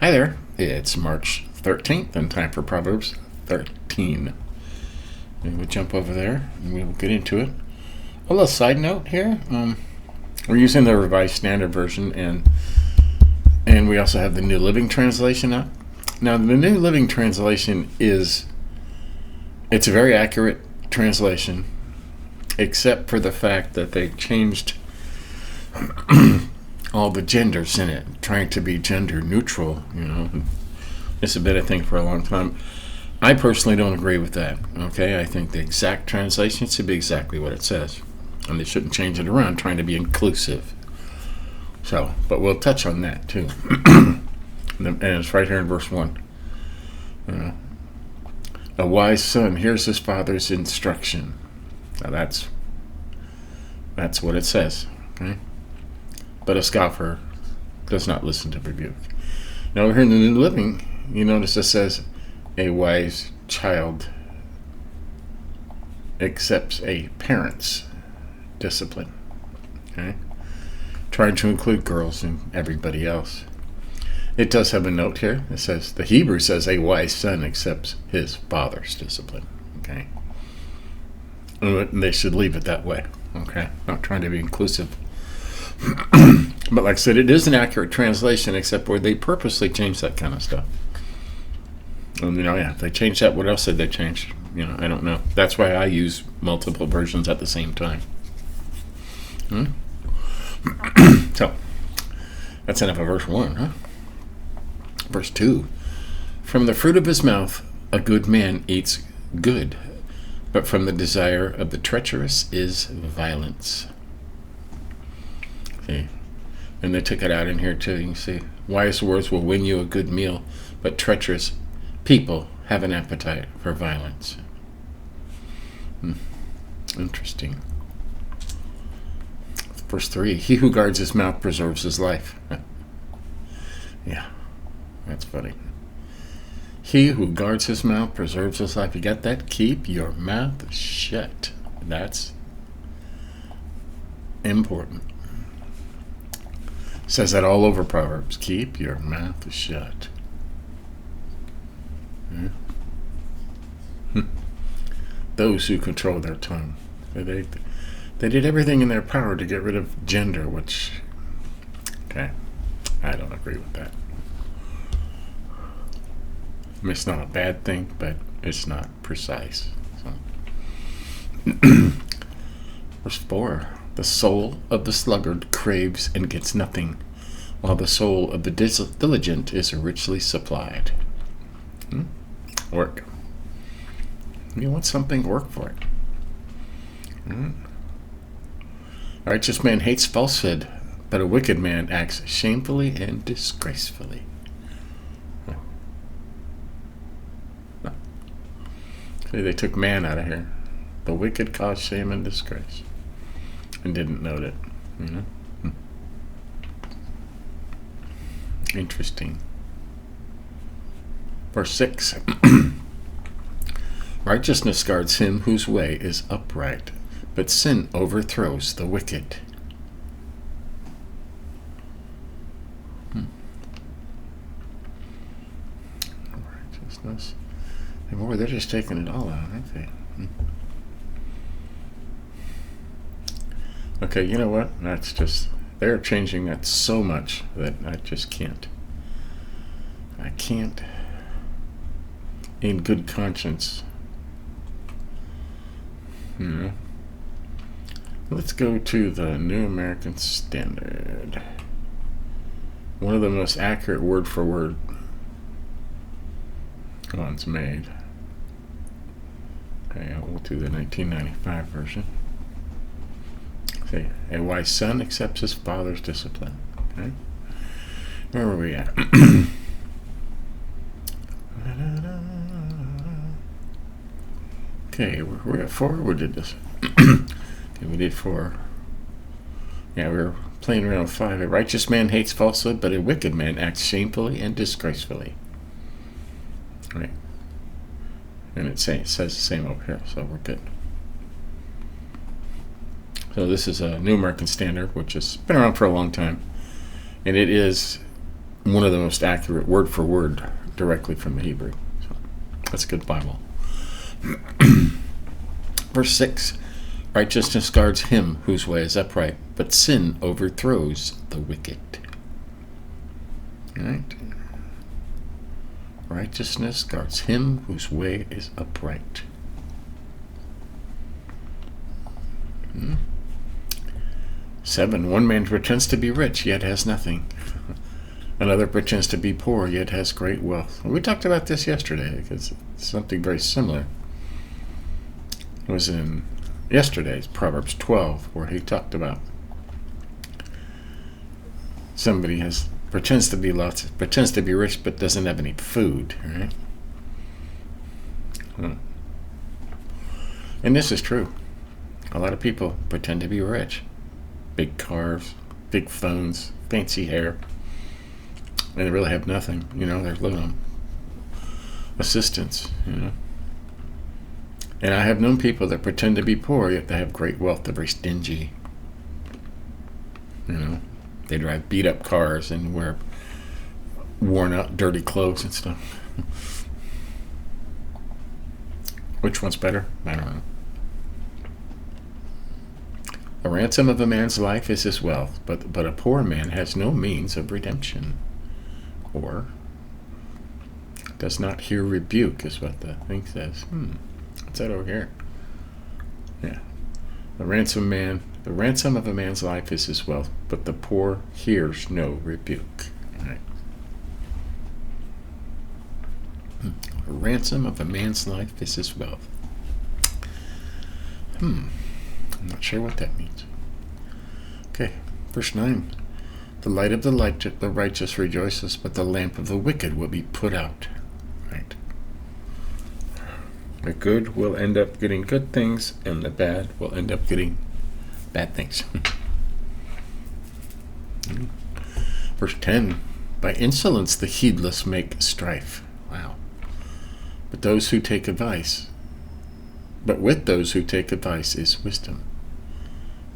Hi there, it's March 13th and time for Proverbs 13. And we'll jump over there and we'll get into it. A little side note here, we're using the Revised Standard Version and we also have the New Living Translation up. Now the New Living Translation it's a very accurate translation, except for the fact that they changed all the genders in it, trying to be gender neutral, It's been a thing for a long time. I personally don't agree with that, okay? I think the exact translation should be exactly what it says, and they shouldn't change it around trying to be inclusive. So, but we'll touch on that too. And it's right here in verse 1. A wise son hears his father's instruction. Now that's what it says, okay? But a scoffer does not listen to rebuke. Now over here in the New Living, you notice it says, a wise child accepts a parent's discipline. Okay? Trying to include girls and everybody else. It does have a note here. It says, the Hebrew says, a wise son accepts his father's discipline. Okay? And they should leave it that way. Okay? Not trying to be inclusive. But like I said, it is an accurate translation, except where they purposely change that kind of stuff. And if they change that, what else did they change? I don't know. That's why I use multiple versions at the same time. So, that's enough of verse 1, huh? Verse 2. From the fruit of his mouth, a good man eats good, but from the desire of the treacherous is violence. See, and they took it out in here too. You can see, wise words will win you a good meal, but treacherous people have an appetite for violence. Interesting. Verse 3, he who guards his mouth preserves his life. Yeah, that's funny. He who guards his mouth preserves his life. You got that? Keep your mouth shut. That's important. Says that all over Proverbs. Keep your mouth shut. Those who control their tongue. They did everything in their power to get rid of gender, which, okay, I don't agree with that. I mean, it's not a bad thing, but it's not precise. So. Verse 4. The soul of the sluggard craves and gets nothing, while the soul of the diligent is richly supplied. Work. You want something, work for it. A righteous man hates falsehood, but a wicked man acts shamefully and disgracefully. See, they took man out of here. The wicked cause shame and disgrace. And didn't note it, Interesting. Verse 6. Righteousness guards him whose way is upright, but sin overthrows the wicked. Righteousness. And boy, they're just taking it all out, aren't they? Okay, you know what? They're changing that so much that I just can't. I can't, in good conscience. Let's go to the New American Standard. One of the most accurate word for word ones made. Okay, we'll do the 1995 version. A wise son accepts his father's discipline. Okay, where were we at? Okay, we're at 4. We did this. Okay, we did 4. Yeah, we were playing around with 5. A righteous man hates falsehood, but a wicked man acts shamefully and disgracefully. Right. And it says the same over here, so we're good. So this is a New American Standard, which has been around for a long time. And it is one of the most accurate word for word directly from the Hebrew. So that's a good Bible. Verse 6, righteousness guards him whose way is upright, but sin overthrows the wicked. All right? Righteousness guards him whose way is upright. 7, one man pretends to be rich, yet has nothing. Another pretends to be poor, yet has great wealth. We talked about this yesterday, because it's something very similar. It was in yesterday's Proverbs 12, where he talked about somebody pretends to be rich, but doesn't have any food, right? And this is true. A lot of people pretend to be rich. Big cars, big phones, fancy hair. And they really have nothing. They're living on assistance, And I have known people that pretend to be poor, yet they have great wealth. They're very stingy. They drive beat up cars and wear worn out, dirty clothes and stuff. Which one's better? I don't know. A ransom of a man's life is his wealth, but a poor man has no means of redemption. Or does not hear rebuke, is what the thing says. What's that over here? Yeah. The ransom of a man's life is his wealth, but the poor hears no rebuke. All right. A ransom of a man's life is his wealth. I'm not sure what that means. Okay, verse 9. The light of the righteous rejoices, but the lamp of the wicked will be put out. Right. The good will end up getting good things, and the bad will end up getting bad things. Verse 10. By insolence the heedless make strife. Wow. But with those who take advice is wisdom.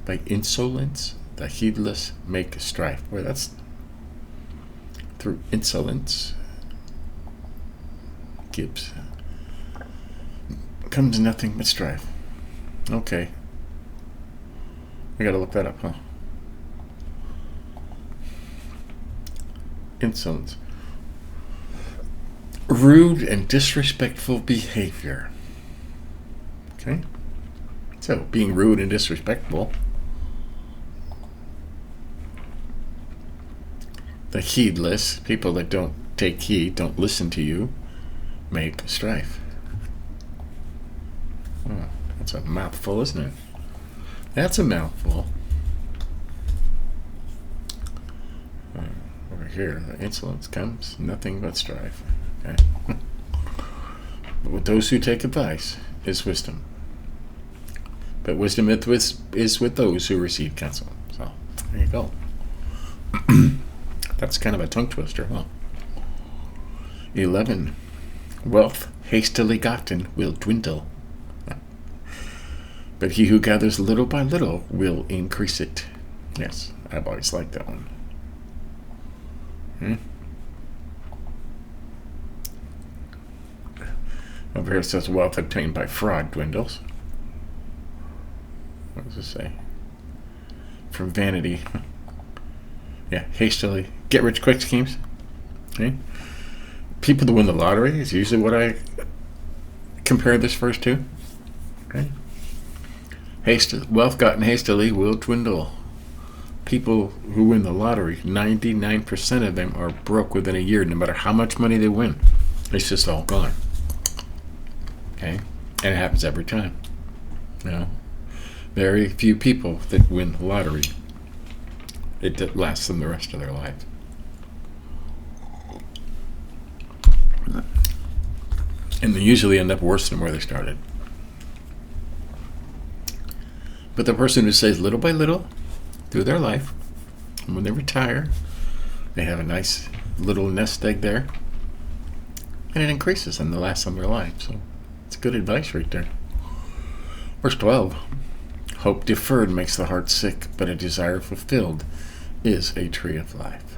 By insolence the heedless make strife. Well, that's through insolence comes nothing but strife. Okay. I gotta look that up, huh? Insolence. Rude and disrespectful behavior. Okay? So, being rude and disrespectful. The heedless, people that don't take heed, don't listen to you, make strife. Oh, that's a mouthful, isn't it? That's a mouthful. Over here, the insolence comes, nothing but strife. Okay? But with those who take advice is wisdom. But wisdom is with those who receive counsel. So, there you go. That's kind of a tongue twister, huh? 11. Wealth hastily gotten will dwindle, but he who gathers little by little will increase it. Yes, I've always liked that one. Over here it says wealth obtained by fraud dwindles. What does it say? From vanity. Yeah, hastily. Get rich quick schemes. Okay? People that win the lottery is usually what I compare this verse to. Okay? Wealth gotten hastily will dwindle. People who win the lottery, 99% of them are broke within a year, no matter how much money they win. It's just all gone. Okay? And it happens every time. Very few people that win the lottery, it lasts them the rest of their life. And they usually end up worse than where they started. But the person who saves little by little through their life, and when they retire, they have a nice little nest egg there, and it increases in the last of their life. So it's good advice right there. Verse 12. Hope deferred makes the heart sick, but a desire fulfilled is a tree of life.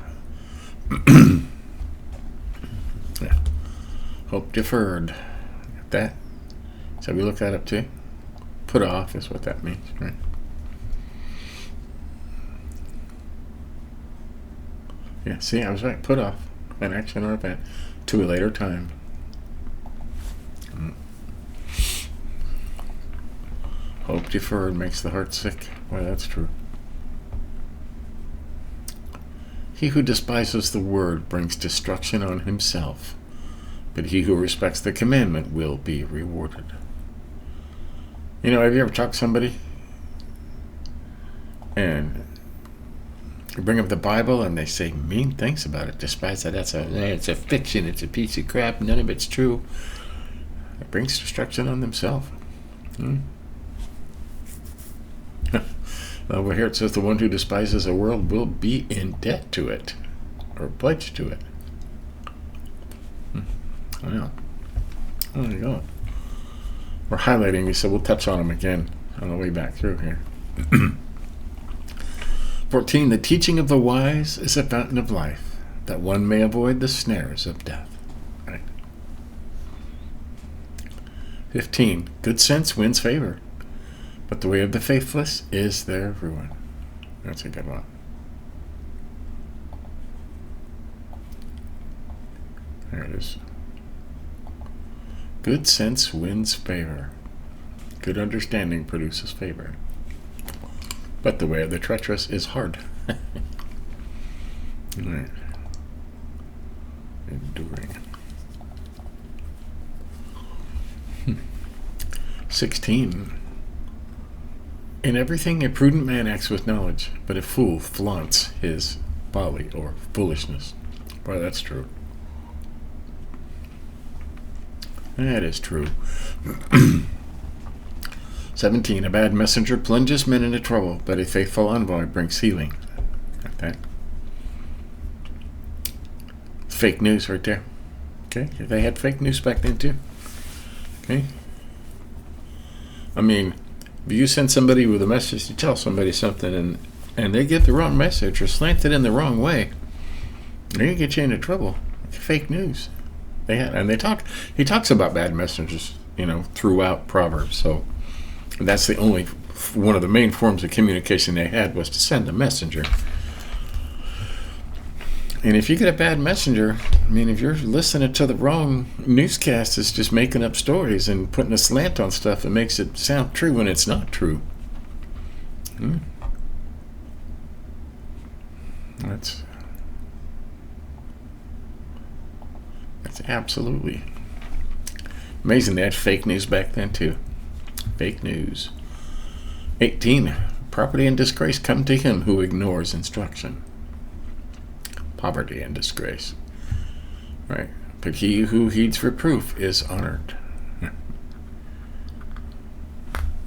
Yeah. Hope deferred. Got that? So we look that up too. Put off is what that means, right? Yeah, see, I was right. Put off an action or event to a later time. Hope deferred makes the heart sick. Well, that's true. He who despises the word brings destruction on himself, but he who respects the commandment will be rewarded. You know, have you ever talked to somebody and you bring up the Bible and they say mean things about it, despise that it's a fiction, it's a piece of crap, none of it's true. It brings destruction on themselves. Over here it says the one who despises a world will be in debt to it, or pledged to it. Well, there you go. We're highlighting these, so we'll touch on them again on the way back through here. 14. The teaching of the wise is a fountain of life, that one may avoid the snares of death. Right. 15. Good sense wins favor, but the way of the faithless is their ruin. That's a good one. There it is. Good sense wins favor. Good understanding produces favor. But the way of the treacherous is hard. Right. Enduring. 16. In everything a prudent man acts with knowledge, but a fool flaunts his folly or foolishness. Boy, that's true. That is true. 17. A bad messenger plunges men into trouble, but a faithful envoy brings healing. Like that. Fake news right there. Okay, they had fake news back then too. Okay. I mean, if you send somebody with a message to tell somebody something and they get the wrong message or slant it in the wrong way, they're going to get you into trouble. Fake news. He talks about bad messengers, throughout Proverbs. So that's the only one of the main forms of communication they had, was to send a messenger. And if you get a bad messenger, if you're listening to the wrong newscast, it's just making up stories and putting a slant on stuff that makes it sound true when it's not true. That's absolutely amazing. They had fake news back then too. Fake news. 18. Property and disgrace come to him who ignores instruction. Poverty and disgrace. Right. But he who heeds reproof is honored.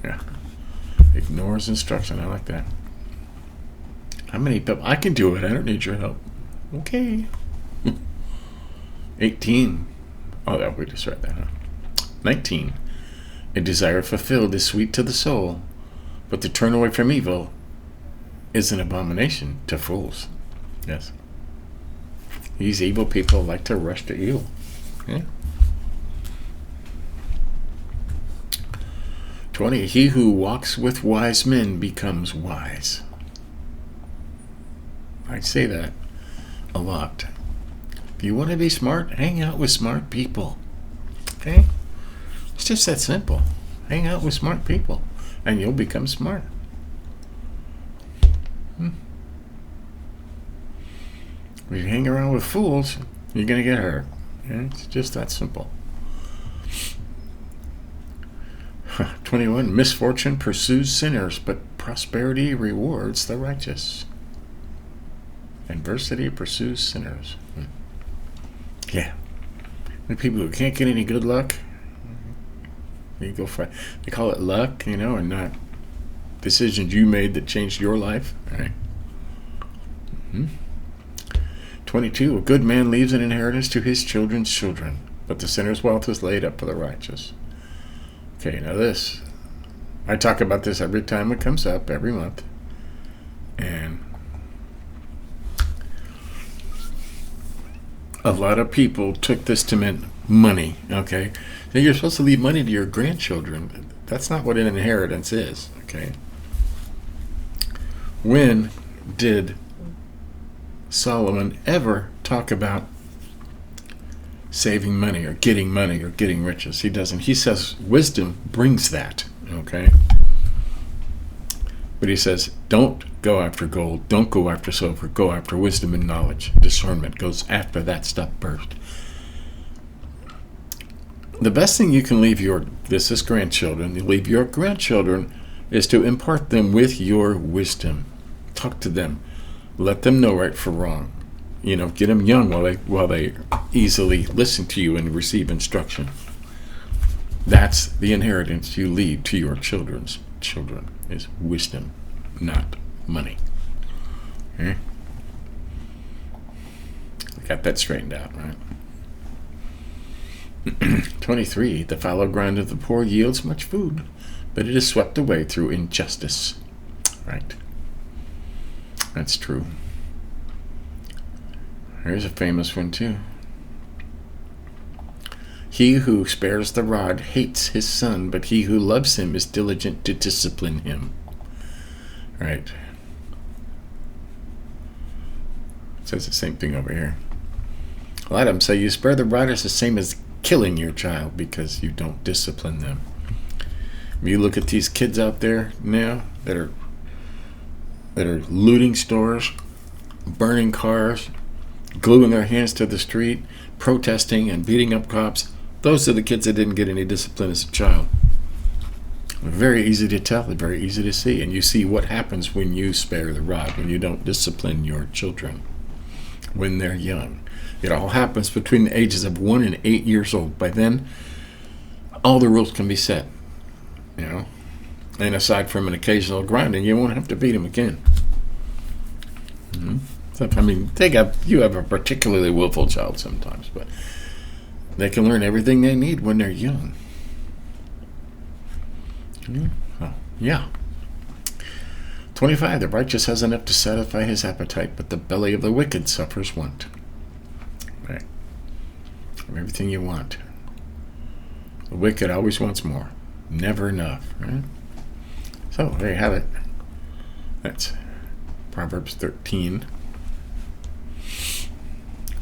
Yeah. Ignores instruction. I like that. How many people? I can do it. I don't need your help. Okay. 18. Oh, we just read that, huh? 19. A desire fulfilled is sweet to the soul, but to turn away from evil is an abomination to fools. Yes. These evil people like to rush to evil. Yeah. 20. He who walks with wise men becomes wise. I say that a lot. If you want to be smart, hang out with smart people. Okay? It's just that simple. Hang out with smart people, and you'll become smart. If you hang around with fools, you're going to get hurt. Okay? It's just that simple. 21. Misfortune pursues sinners, but prosperity rewards the righteous. Adversity pursues sinners. Yeah. The people who can't get any good luck, they call it luck, and not decisions you made that changed your life. Right? 22. A good man leaves an inheritance to his children's children, but the sinner's wealth is laid up for the righteous. Okay, now this, I talk about this every time it comes up, every month. And A lot of people took this to mean money, okay? Now you're supposed to leave money to your grandchildren. That's not what an inheritance is, okay? When did Solomon ever talk about saving money or getting riches? He doesn't. He says wisdom brings that, okay? But he says, don't go after gold, don't go after silver, go after wisdom and knowledge. Discernment goes after that stuff first. The best thing you can leave your grandchildren, you leave your grandchildren, is to impart them with your wisdom. Talk to them. Let them know right from wrong. Get them young while they easily listen to you and receive instruction. That's the inheritance you leave to your children is wisdom, not money. Okay? I got that straightened out, right? 23. The fallow ground of the poor yields much food, but it is swept away through injustice. Right. That's true. Here's a famous one too. He who spares the rod hates his son, but he who loves him is diligent to discipline him. Right. It says the same thing over here. A lot of them say you spare the rod is the same as killing your child because you don't discipline them. If you look at these kids out there now that are looting stores, burning cars, gluing their hands to the street, protesting and beating up cops, those are the kids that didn't get any discipline as a child. Very easy to tell, very easy to see. And you see what happens when you spare the rod, when you don't discipline your children when they're young. It all happens between the ages of 1 and 8 years old. By then, all the rules can be set. And aside from an occasional grounding, you won't have to beat them again. So, you have a particularly willful child sometimes, but they can learn everything they need when they're young. Oh, yeah. 25. The righteous has enough to satisfy his appetite, but the belly of the wicked suffers want. Right. Everything you want. The wicked always wants more. Never enough, right? So, there you have it. That's Proverbs 13.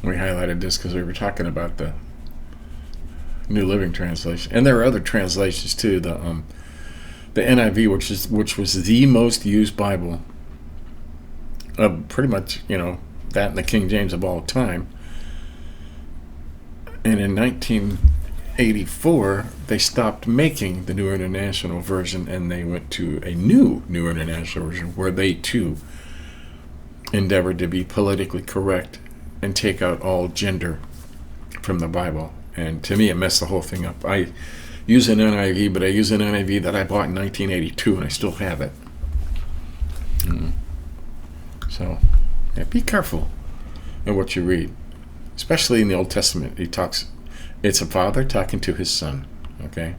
We highlighted this because we were talking about the New Living Translation. And there are other translations too. The NIV, which was the most used Bible of pretty much, that and the King James of all time. And in 1984, they stopped making the New International Version and they went to a New International Version where they too endeavored to be politically correct and take out all gender from the Bible. And to me, it messed the whole thing up. I use an NIV, but I use an NIV that I bought in 1982 and I still have it. So, be careful in what you read. Especially in the Old Testament, it's a father talking to his son, okay?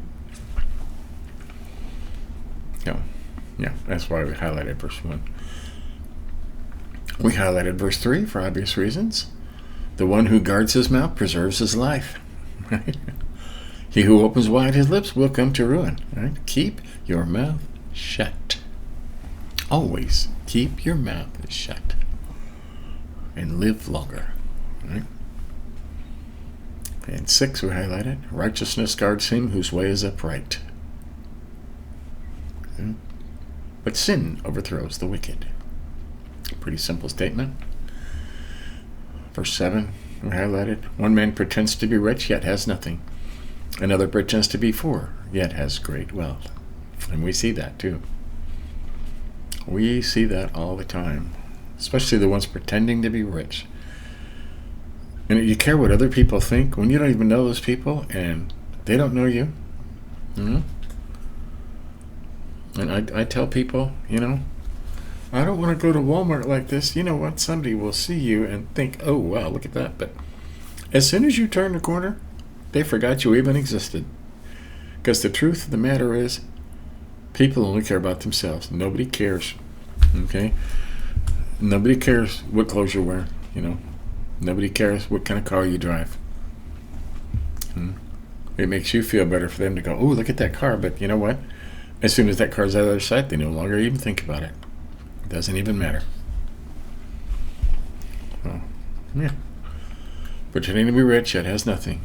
Yeah, that's why we highlighted verse 1. We highlighted verse 3 for obvious reasons. The one who guards his mouth preserves his life, right? He who opens wide his lips will come to ruin, right? Keep your mouth shut. Always keep your mouth shut and live longer, right? And 6 we highlighted. Righteousness guards him whose way is upright. Okay. But sin overthrows the wicked. Pretty simple statement. Verse 7 we highlighted. One man pretends to be rich, yet has nothing. Another pretends to be poor, yet has great wealth. And we see that too. We see that all the time. Especially the ones pretending to be rich. And you care what other people think when you don't even know those people and they don't know you. And I tell people, I don't want to go to Walmart like this. You know what? Somebody will see you and think, oh, wow, look at that. But as soon as you turn the corner, they forgot you even existed. Because the truth of the matter is, people only care about themselves. Nobody cares. Okay? Nobody cares what clothes you're wearing. Nobody cares what kind of car you drive. It makes you feel better for them to go, oh, look at that car. But you know what? As soon as that car's out of their sight, they no longer even think about it. It doesn't even matter. So, yeah. Pretending to be rich yet has nothing.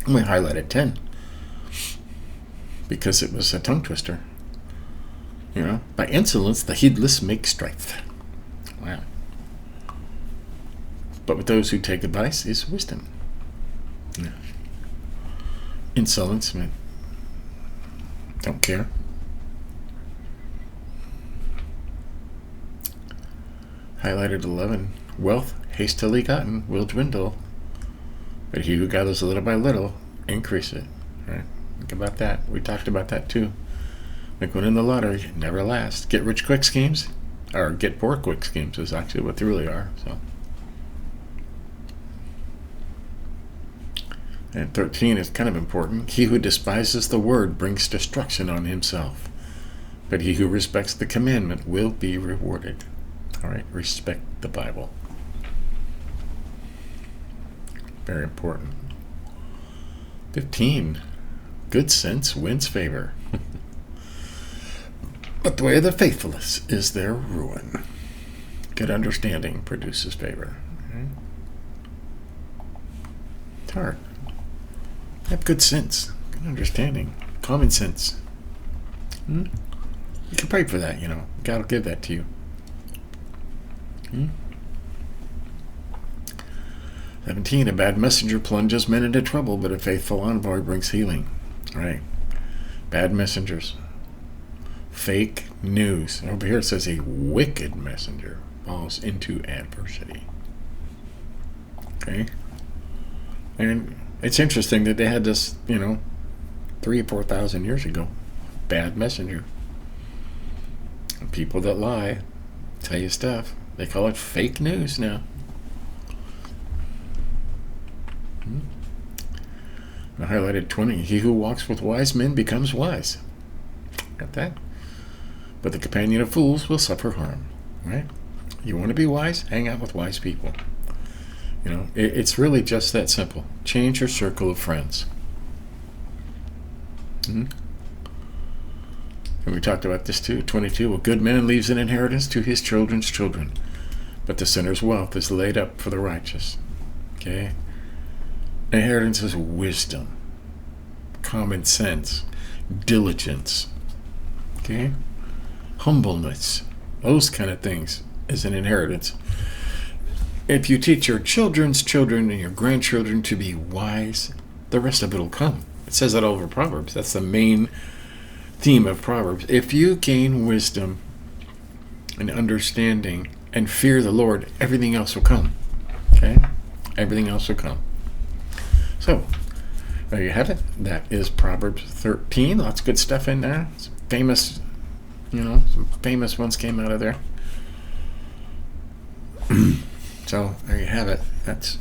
We highlighted 10 because it was a tongue twister. By insolence the heedless make strife. Wow. But with those who take advice is wisdom. Yeah. Insolence, man. Don't care. Highlighted 11. Wealth hastily gotten will dwindle, but he who gathers little by little increase it. Right? Think about that. We talked about that too. Like winning the lottery never lasts. Get rich quick schemes, or get poor quick schemes is actually what they really are. So. And 13 is kind of important. He who despises the word brings destruction on himself, but he who respects the commandment will be rewarded. All right, respect the Bible. Very important. 15, good sense wins favor. But the way of the faithless is their ruin. Good understanding produces favor. Okay? It's hard. Have good sense, good understanding, common sense. You can pray for that, God will give that to you. 17, a bad messenger plunges men into trouble, but a faithful envoy brings healing. All right. Bad messengers. Fake news. Over here it says a wicked messenger falls into adversity. Okay. And it's interesting that they had this, 3,000 or 4,000 years ago. Bad messenger. People that lie, tell you stuff. They call it fake news now. I highlighted 20. He who walks with wise men becomes wise. Got that? But the companion of fools will suffer harm. Right? You want to be wise? Hang out with wise people. It's really just that simple. Change your circle of friends. And we talked about this too. 22. A good man leaves an inheritance to his children's children, but the sinner's wealth is laid up for the righteous. Okay? Inheritance is wisdom, common sense, diligence. Okay? Humbleness. Those kind of things is an inheritance. If you teach your children's children and your grandchildren to be wise, the rest of it will come. It says that all over Proverbs. That's the main theme of Proverbs. If you gain wisdom and understanding and fear the Lord, everything else will come. Okay? Everything else will come. So, there you have it. That is Proverbs 13. Lots of good stuff in there. Some famous, some famous ones came out of there. So there you have it. That's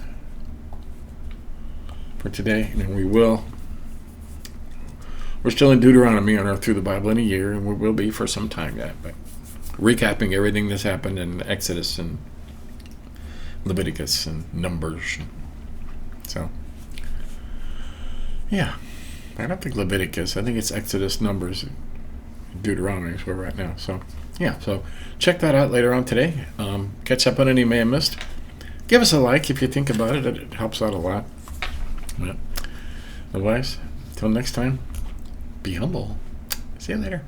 for today. And we're still in Deuteronomy on our Through the Bible in a Year, and we will be for some time yet. But recapping everything that's happened in Exodus and Leviticus and Numbers. So, yeah. I don't think Leviticus. I think it's Exodus, Numbers, Deuteronomy is where we're at now. So, yeah. So check that out later on today. Catch up on any you may have missed. Give us a like if you think about it. It helps out a lot. Yeah. Otherwise, until next time, be humble. See you later.